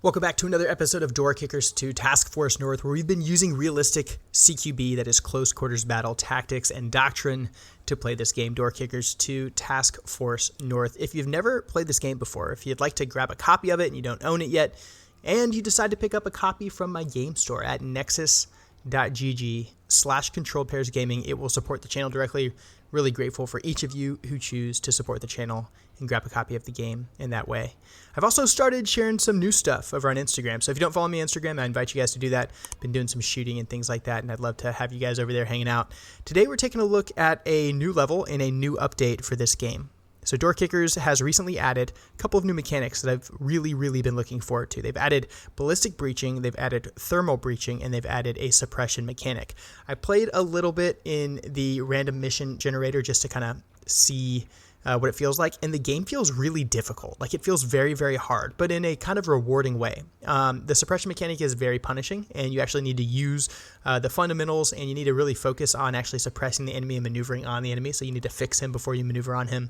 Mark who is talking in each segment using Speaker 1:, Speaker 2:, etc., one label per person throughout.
Speaker 1: Welcome back to another episode of Door Kickers 2 Task Force North, where we've been using realistic CQB, that is close quarters battle, tactics, and doctrine to play this game, Door Kickers 2 Task Force North. If you've never played this game before, if you'd like to grab a copy of it and you don't own it yet, and you decide to pick up a copy from my game store at nexus.gg/controlledpairsgaming, it will support the channel directly. Really grateful for each of you who choose to support the channel and grab a copy of the game in that way. I've also started sharing some new stuff over on Instagram, so if you don't follow me on Instagram, I invite you guys to do that. Been doing some shooting and things like that, and I'd love to have you guys over there hanging out. Today we're taking a look at a new level and a new update for this game. So Door Kickers has recently added a couple of new mechanics that I've really been looking forward to. They've added ballistic breaching, they've added thermal breaching, and they've added a suppression mechanic. I played a little bit in the random mission generator just to kind of see what it feels like, and the game feels really difficult. Like, it feels very hard, but in a kind of rewarding way. The suppression mechanic is very punishing, and you actually need to use the fundamentals, and you need to really focus on actually suppressing the enemy and maneuvering on the enemy, so you need to fix him before you maneuver on him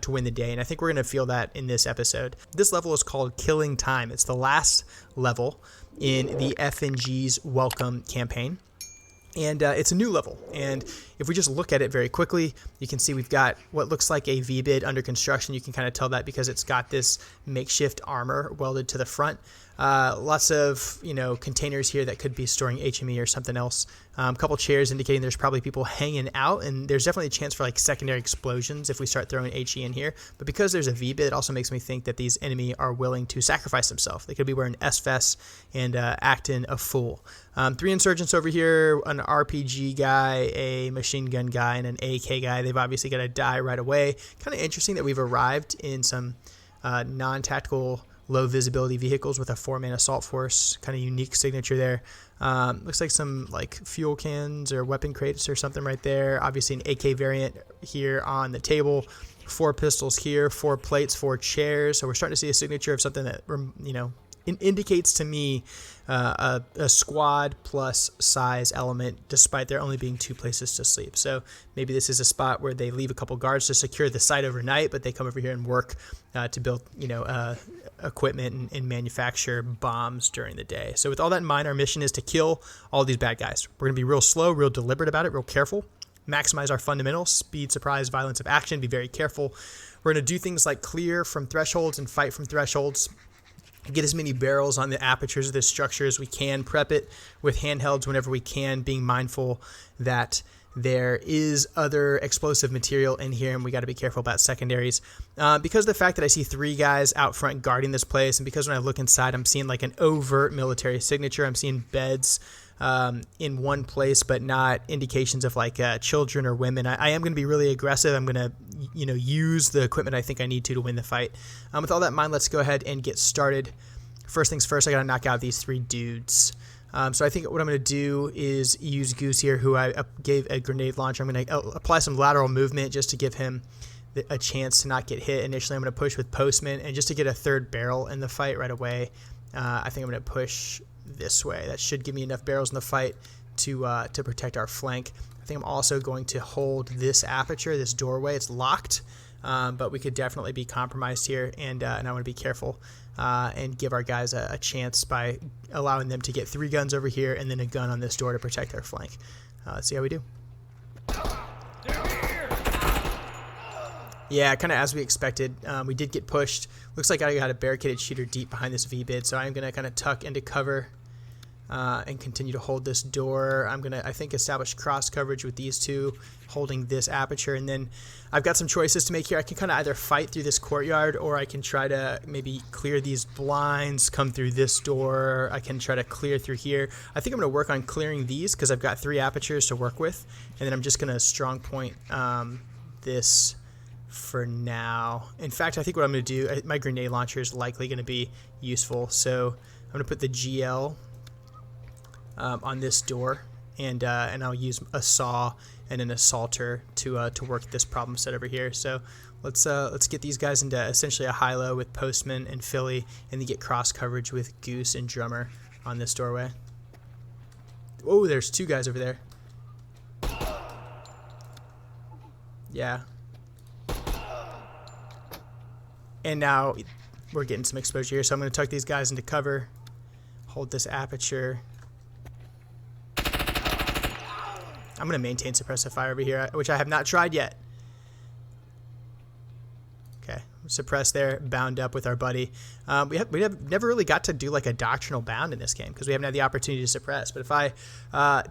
Speaker 1: to win the day, and I think we're going to feel that in this episode. This level is called Killing Time. It's the last level in the FNG's Welcome campaign. And it's a new level, and if we just look at it very quickly, you can see we've got what looks like a V-bid under construction. You can kind of tell that because it's got this makeshift armor welded to the front. Lots of, containers here that could be storing HME or something else. A couple chairs indicating there's probably people hanging out, and there's definitely a chance for like secondary explosions if we start throwing HE in here. But because there's a V-bid, it also makes me think that these enemy are willing to sacrifice themselves. They could be wearing S-vests and acting a fool. 3 insurgents over here, an RPG guy, a machine gun guy, and an AK guy. They've obviously got to die right away. Kind of interesting that we've arrived in some non-tactical low visibility vehicles with a 4-man assault force. Kind of unique signature there. Looks like some fuel cans or weapon crates or something right there. Obviously an AK variant here on the table. 4 pistols here, 4 plates, 4 chairs. So we're starting to see a signature of something that, indicates to me a squad plus size element, despite there only being 2 places to sleep. So maybe this is a spot where they leave a couple guards to secure the site overnight, but they come over here and work to build, equipment and manufacture bombs during the day. So with all that in mind, our mission is to kill all these bad guys. We're going to be real slow, real deliberate about it, real careful. Maximize our fundamentals: speed, surprise, violence of action. Be very careful. We're going to do things like clear from thresholds and fight from thresholds. Get as many barrels on the apertures of this structure as we can. Prep it with handhelds whenever we can, being mindful that there is other explosive material in here, and we got to be careful about secondaries. Because of the fact that I see 3 guys out front guarding this place, and because when I look inside, I'm seeing like an overt military signature. I'm seeing beds in one place, but not indications of children or women. I am going to be really aggressive. I'm going to, use the equipment I think I need to win the fight. With all that in mind, let's go ahead and get started. First things first, I got to knock out these 3 dudes. So I think what I'm going to do is use Goose here, who I gave a grenade launcher. I'm going to apply some lateral movement just to give him a chance to not get hit. Initially, I'm going to push with Postman, and just to get a 3rd barrel in the fight right away, I think I'm going to push this way. That should give me enough barrels in the fight to protect our flank. I think I'm also going to hold this aperture, this doorway. It's locked, but we could definitely be compromised here, and I want to be careful and give our guys a chance by allowing them to get 3 guns over here and then a gun on this door to protect our flank. Let's see how we do. Yeah, kind of as we expected. We did get pushed. Looks like I got a barricaded shooter deep behind this V-bid, so I'm going to kind of tuck into cover and continue to hold this door. I'm going to, I think, establish cross coverage with these 2 holding this aperture, and then I've got some choices to make here. I can kind of either fight through this courtyard, or I can try to maybe clear these blinds, come through this door. I can try to clear through here. I think I'm going to work on clearing these because I've got 3 apertures to work with, and then I'm just going to strong point this for now. In fact, I think what I'm going to do, my grenade launcher is likely going to be useful, so I'm going to put the GL on this door, and I'll use a saw and an assaulter to work this problem set over here. So let's get these guys into essentially a high-low with Postman and Philly, and then get cross coverage with Goose and Drummer on this doorway. Oh, there's 2 guys over there. Yeah. And now we're getting some exposure here. So I'm going to tuck these guys into cover. Hold this aperture. I'm going to maintain suppressive fire over here, which I have not tried yet. Okay, suppress there, bound up with our buddy. We have never really got to do like a doctrinal bound in this game because we haven't had the opportunity to suppress. But if I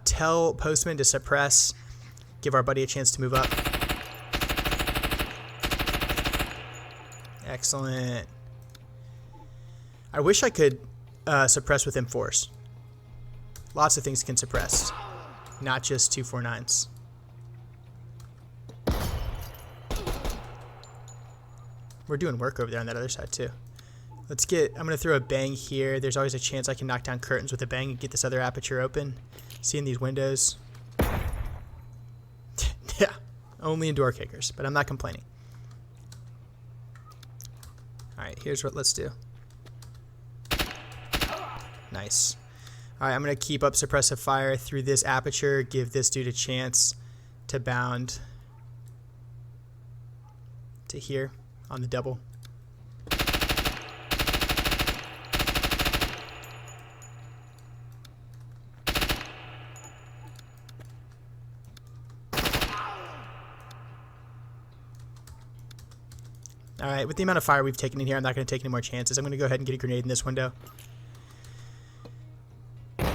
Speaker 1: tell Postman to suppress, give our buddy a chance to move up. Excellent. I wish I could suppress with M4s. Lots of things can suppress, not just 249s. We're doing work over there on that other side too. Let's get, I'm gonna throw a bang here. There's always a chance I can knock down curtains with a bang and get this other aperture open. Seeing these windows. Yeah, only in door kickers, but I'm not complaining. All right, here's what let's do. Nice. All right, I'm gonna keep up suppressive fire through this aperture, give this dude a chance to bound to here on the double. All right, with the amount of fire we've taken in here, I'm not going to take any more chances. I'm going to go ahead and get a grenade in this window. I'm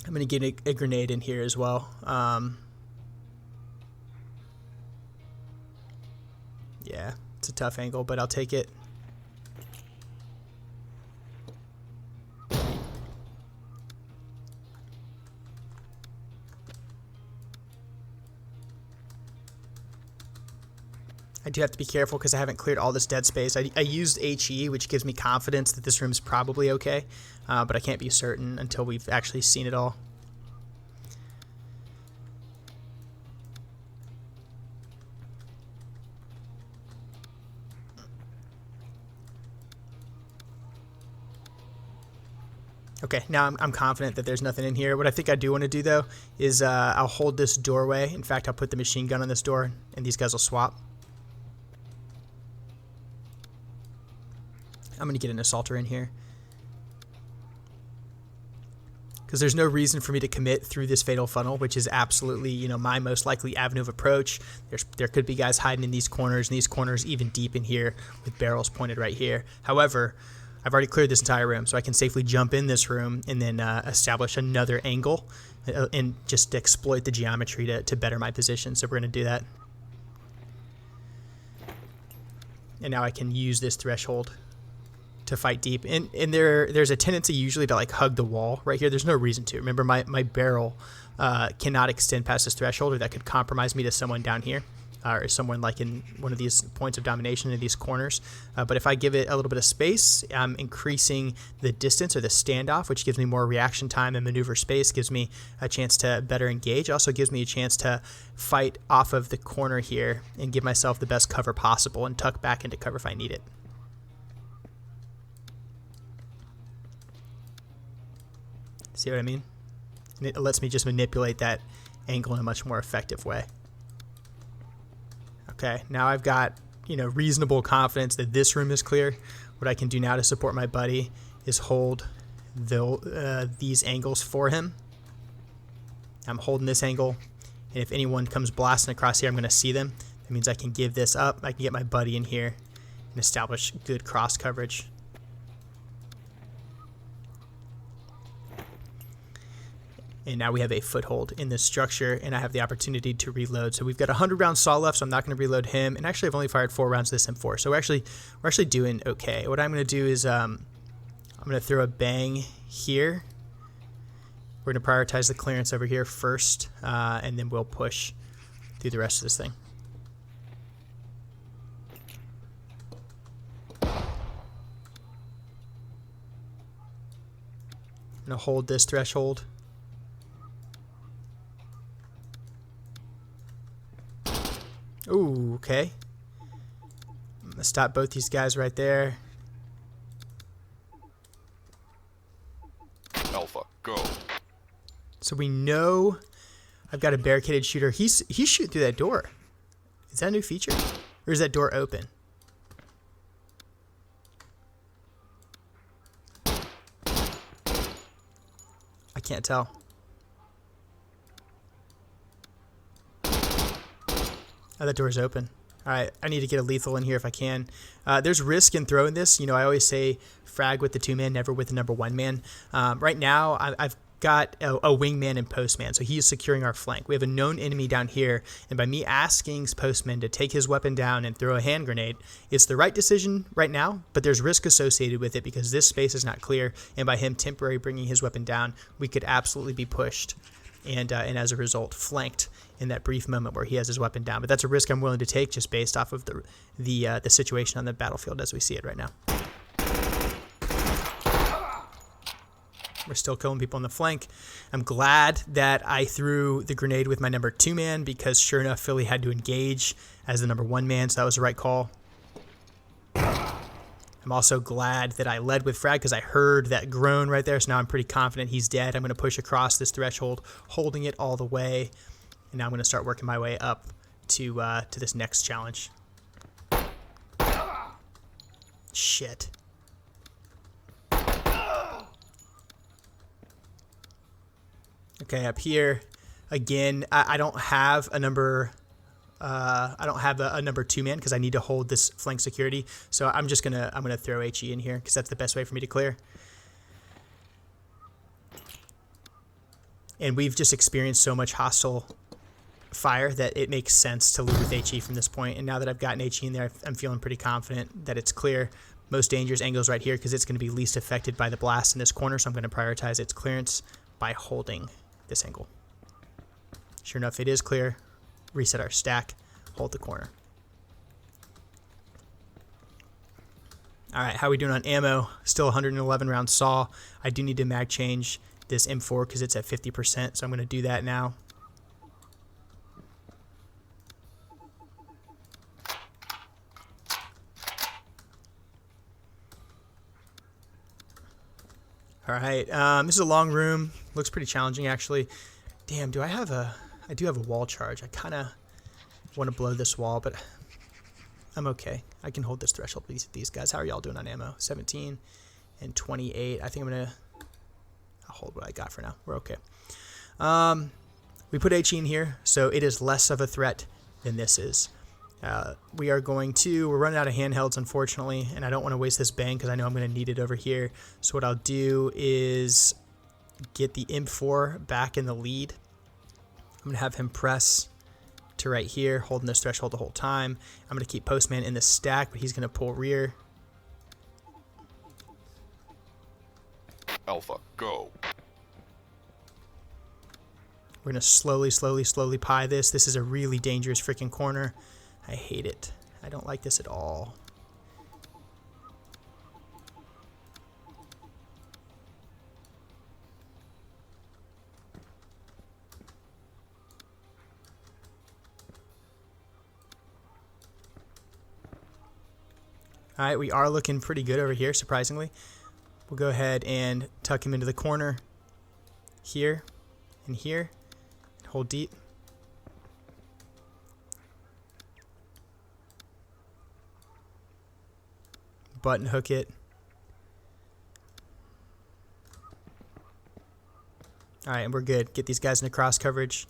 Speaker 1: going to get a grenade in here as well. Yeah, it's a tough angle, but I'll take it. I do have to be careful because I haven't cleared all this dead space. I used HE, which gives me confidence that this room is probably okay, but I can't be certain until we've actually seen it all. Okay, now I'm confident that there's nothing in here. What I think I do want to do, though, is I'll hold this doorway. In fact, I'll put the machine gun on this door, and these guys will swap. I'm going to get an assaulter in here. Because there's no reason for me to commit through this fatal funnel, which is absolutely, you know, my most likely avenue of approach. There could be guys hiding in these corners, even deep in here with barrels pointed right here. However, I've already cleared this entire room, so I can safely jump in this room and then establish another angle and just exploit the geometry to better my position. So we're going to do that. And now I can use this threshold to fight deep. And there's a tendency usually to like hug the wall right here. There's no reason to. Remember, my barrel cannot extend past this threshold, or that could compromise me to someone down here. Or someone like in one of these points of domination in these corners. But if I give it a little bit of space, I'm increasing the distance or the standoff, which gives me more reaction time and maneuver space, gives me a chance to better engage. Also gives me a chance to fight off of the corner here and give myself the best cover possible and tuck back into cover if I need it. See what I mean? And it lets me just manipulate that angle in a much more effective way. Okay, now I've got, you know, reasonable confidence that this room is clear. What I can do now to support my buddy is hold these angles for him. I'm holding this angle, and if anyone comes blasting across here, I'm going to see them. That means I can give this up. I can get my buddy in here and establish good cross coverage. And now we have a foothold in this structure, and I have the opportunity to reload. So we've got a 100-round saw left, so I'm not going to reload him. And actually, I've only fired 4 rounds of this M4, so we're actually doing okay. What I'm going to do is I'm going to throw a bang here. We're going to prioritize the clearance over here first, and then we'll push through the rest of this thing. I'm going to hold this threshold. Ooh, okay. I'm going to stop both these guys right there.
Speaker 2: Alpha, go.
Speaker 1: So we know I've got a barricaded shooter. He's shooting through that door. Is that a new feature? Or is that door open? I can't tell. Oh, that door's open. All right, I need to get a lethal in here if I can. There's risk in throwing this. You know, I always say frag with the 2-man, never with the number 1-man. Right now, I've got a wingman and postman, so he is securing our flank. We have a known enemy down here, and by me asking postman to take his weapon down and throw a hand grenade, it's the right decision right now, but there's risk associated with it because this space is not clear, and by him temporarily bringing his weapon down, we could absolutely be pushed and as a result flanked in that brief moment where he has his weapon down. But that's a risk I'm willing to take just based off of the situation on the battlefield as we see it right now. We're still killing people on the flank. I'm glad that I threw the grenade with my number 2-man because sure enough, Philly had to engage as the number 1-man, so that was the right call. I'm also glad that I led with frag because I heard that groan right there, so now I'm pretty confident he's dead. I'm going to push across this threshold, holding it all the way, and now I'm going to start working my way up to this next challenge. Shit. Okay, up here, again, I don't have a number. I don't have a number 2-man because I need to hold this flank security. So I'm gonna throw HE in here because that's the best way for me to clear. And we've just experienced so much hostile fire that it makes sense to lead with HE from this point. And now that I've gotten HE in there, I'm feeling pretty confident that it's clear. Most dangerous angles right here because it's going to be least affected by the blast in this corner. So I'm going to prioritize its clearance by holding this angle. Sure enough, it is clear. Reset our stack, hold the corner. All right, how are we doing on ammo? Still 111 round saw. I do need to mag change this M4 because it's at 50%, so I'm going to do that now. All right, this is a long room. Looks pretty challenging, actually. Damn, I do have a wall charge. I kind of want to blow this wall, but I'm okay. I can hold this threshold with these guys. How are y'all doing on ammo? 17 and 28. I think I'll hold what I got for now. We're okay. We put HE in here, so it is less of a threat than this is. We're running out of handhelds, unfortunately, and I don't want to waste this bang because I know I'm going to need it over here. So what I'll do is get the M4 back in the lead. I'm going to have him press to right here, holding this threshold the whole time. I'm going to keep Postman in the stack, but he's going to pull rear.
Speaker 2: Alpha, go.
Speaker 1: We're going to slowly pie this. This is a really dangerous freaking corner. I hate it. I don't like this at all. All right, we are looking pretty good over here, surprisingly. We'll go ahead and tuck him into the corner here and here. Hold deep. Button hook it. All right, and we're good. Get these guys into cross coverage.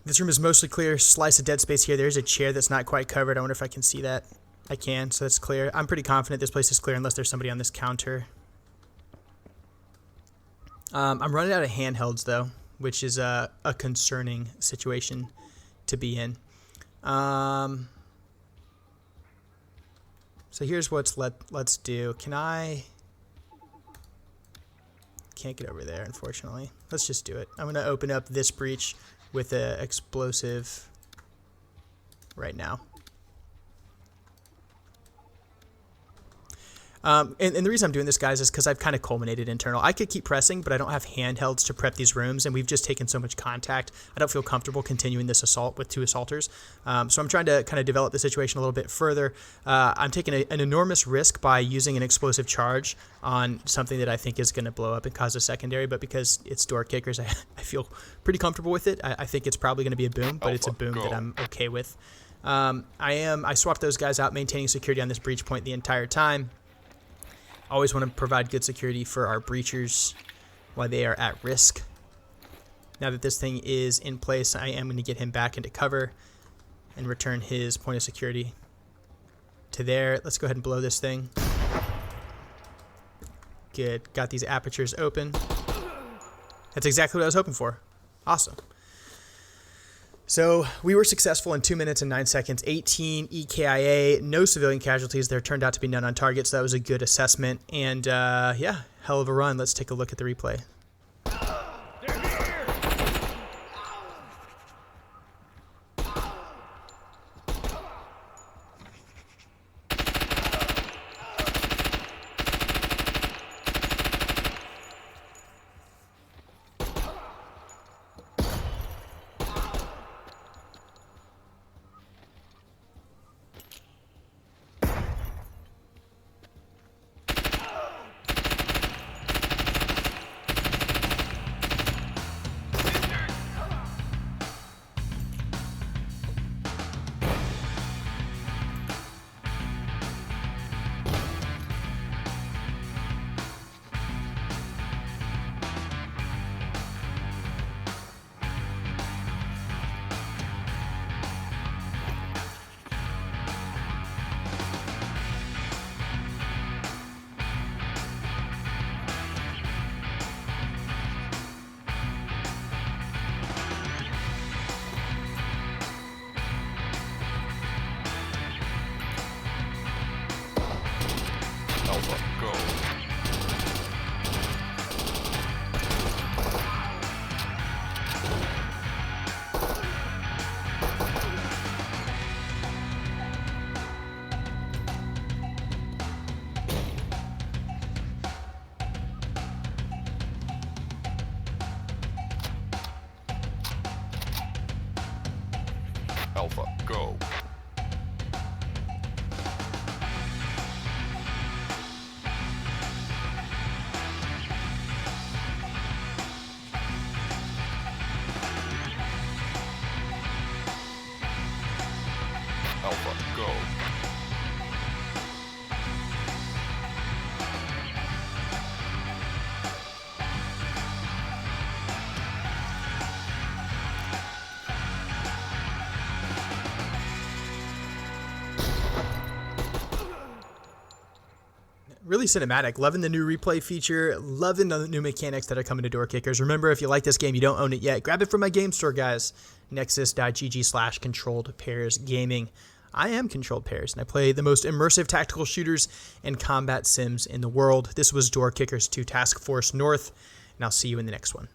Speaker 1: This room is mostly clear. Slice of dead space here. There's a chair that's not quite covered. I wonder if I can see that. I can, so that's clear. I'm pretty confident this place is clear unless there's somebody on this counter. I'm running out of handhelds, though, which is a concerning situation to be in. So here's let's do. Can't get over there, unfortunately. Let's just do it. I'm going to open up this breach with an explosive right now. And the reason I'm doing this, guys, is because I've kind of culminated internal. I could keep pressing, but I don't have handhelds to prep these rooms, and we've just taken so much contact. I don't feel comfortable continuing this assault with 2 assaulters. So I'm trying to kind of develop the situation a little bit further. I'm taking an enormous risk by using an explosive charge on something that I think is going to blow up and cause a secondary, but because it's door kickers, I feel pretty comfortable with it. I think it's probably going to be a boom, but it's a boom that I'm okay with. I swapped those guys out, maintaining security on this breach point the entire time. Always want to provide good security for our breachers. while they are at risk. Now that this thing is in place, I am going to get him back into cover and return his point of security to there. Let's go ahead and blow this thing. Good. Got these apertures open. That's exactly what I was hoping for. Awesome. So we were successful in 2 minutes and 9 seconds, 18 EKIA, no civilian casualties. There turned out to be none on target, so that was a good assessment. And yeah, hell of a run. Let's take a look at the replay.
Speaker 2: Go. Alpha, go. Alpha, go.
Speaker 1: Really cinematic. Loving the new replay feature. Loving the new mechanics that are coming to Door Kickers. Remember, if you like this game, you don't own it yet, grab it from my game store, guys. Nexus.gg/controlledpairsgaming. I am Controlled Pairs, and I play the most immersive tactical shooters and combat sims in the world. This was Door Kickers 2 Task Force North, and I'll see you in the next one.